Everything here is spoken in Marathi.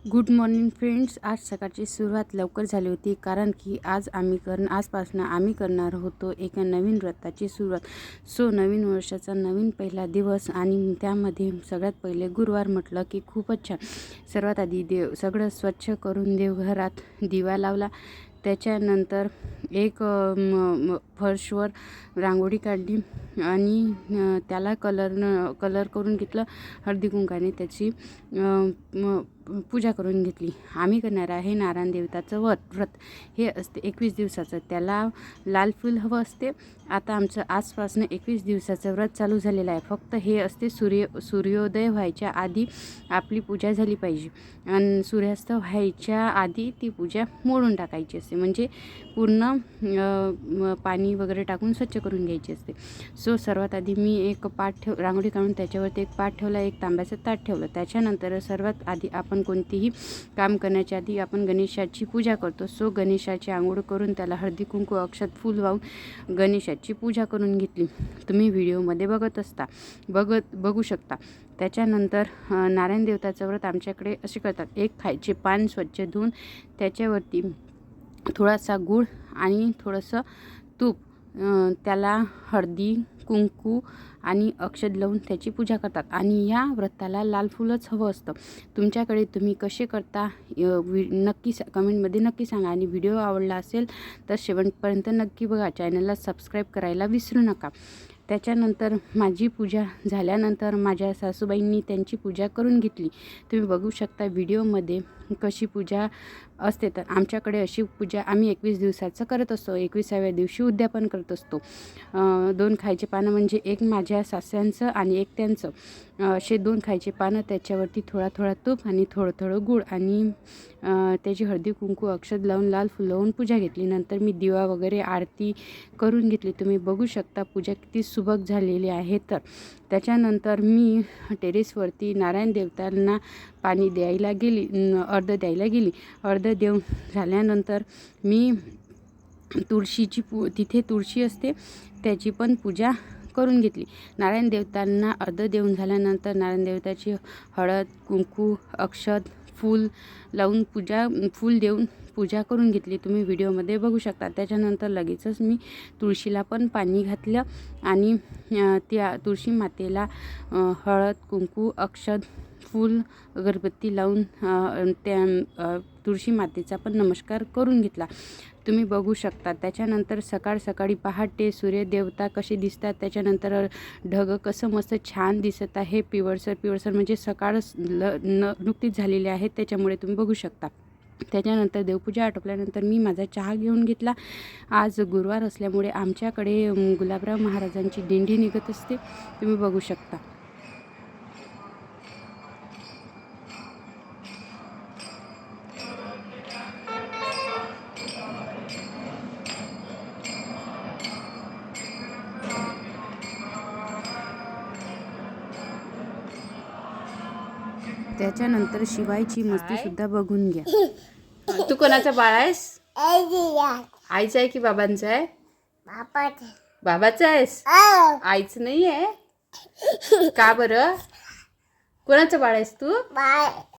Good morning friends. आज सकाळची सुरुवात लवकर झाली होती कारण की आजपासून आम्ही करणार होतो एका नवीन व्रताची सुरुवात. नवीन वर्षाचा नवीन पहिला दिवस आणि त्यामध्ये सगळ्यात पहिले गुरुवार म्हटलं की खूपच छान. सर्वात आधी सगळं स्वच्छ करून देवघरात दिवा लावला. त्याच्यानंतर एक फर्शवर रांगोळी काढली आणि त्याला कलर करून घेतलं. हळदी कुंकाने त्याची पूजा करून घेतली. आम्ही करणार आहे नारायण देवताचं व्रत. हे असते 21 दिवसाचं. त्याला लाल फूल हवं असते. आता आमचं आजपासून 21 दिवसाचं व्रत चालू झालेलं आहे. फक्त हे असते सूर्योदय व्हायच्या आधी आपली पूजा झाली पाहिजे आणि सूर्यास्त व्हायच्या आधी ती पूजा मोडून टाकायची असते. म्हणजे पूर्ण पाणी वगैरे टाकून स्वच्छ करून घ्यायची असते. सर्वात आधी मी एक रांगोळी काढून त्याच्यावरती एक पाट ठेवला, एक तांब्याचं ताट ठेवलं. त्याच्यानंतर सर्वात आधी आपण कोणतेही काम करण्याच्या आधी आपण गणेशाची पूजा करतो. गणेशाची आंघोळ करून त्याला हळदी कुंकू अक्षत फूल वाहून गणेशाची पूजा करून घेतली. तुम्ही व्हिडिओमध्ये बघू शकता. त्याच्यानंतर नारायण देवताचं व्रत आमच्याकडे असे करतात. एक खायचे पान स्वच्छ धुवून त्याच्यावरती थोडासा गूळ आणि थोडंसं तूप, त्याला हळदी कुंकू आणि अक्षत लावून त्याची पूजा करतात. आणि या व्रताला लाल फुलच हवं असतं. तुमच्याकडे तुम्ही कसे करता नक्की कमेंटमध्ये नक्की सांगा. आणि व्हिडिओ आवडला असेल तर शेवटपर्यंत नक्की बघा. चॅनलला सबस्क्राईब करायला विसरू नका. त्याच्यानंतर माझी पूजा झाल्यानंतर माझ्या सासूबाईंनी त्यांची पूजा करून घेतली. तुम्ही बघू शकता व्हिडिओमध्ये कशी पूजा असते. तर आमच्याकडे अशी पूजा आम्ही 21 दिवसाचं करत असतो. 21व्या दिवशी उद्यापन करत असतो. 2 खायचे पानं, म्हणजे एक माझ्या सासऱ्यांचं आणि एक त्यांचं, असे 2 खायचे पानं. त्याच्यावरती थोडा तूप आणि थोडं गूळ आणि त्याची हळदी कुंकू अक्षत लावून लाल फुलं लावून पूजा घेतली. नंतर मी दिवा वगैरे आरती करून घेतली. तुम्ही बघू शकता पूजा किती सुबक झालेली आहे. तर त्याच्यानंतर मी टेरेसवरती नारायण देवतांना पाणी द्यायला गेली, अर्ध द्यायला गेली. अर्ध देऊन झाल्यानंतर मी तिथे तुळशी असते त्याची पण पूजा करून घेतली. नारायण देवतांना अर्ध देऊन झाल्यानंतर नारायण देवताची हळद कुंकू अक्षत फूल लावून फूल देऊन पूजा करून घेतली. तुम्ही व्हिडिओमध्ये बघू शकता. त्याच्यानंतर लगेचच मी तुळशीला पण पाणी घातलं आणि त्या तुळशी मातेला हळद कुंकू अक्षत फूल अगरबत्ती लावून त्या तुळशी मातेचा पण नमस्कार करून घेतला. तुम्ही बघू शकता. त्याच्यानंतर सकाळी पहाटे सूर्यदेवता कसे दिसतात, त्याच्यानंतर ढग कसं मस्त छान दिसत आहे. पिवळसर म्हणजे सकाळ नुकतीच झालेली आहे, त्याच्यामुळे तुम्ही बघू शकता. त्याच्यानंतर देवपूजा आटोपल्यानंतर मी माझा चहा घेऊन घेतला. आज गुरुवार असल्यामुळे आमच्याकडे गुलाबराव महाराजांची दिंडी निघत असते. तुम्ही बघू शकता. त्याच्यानंतर शिवायची मस्ती सुद्धा बघून घ्या. तू कोणाचा बाळ आहेस? आईचा आहे की बाबांचा आहे? बाबाचा आहेस? आईचं नाही आहे का बरं? कोणाचं बाळ आहेस तू?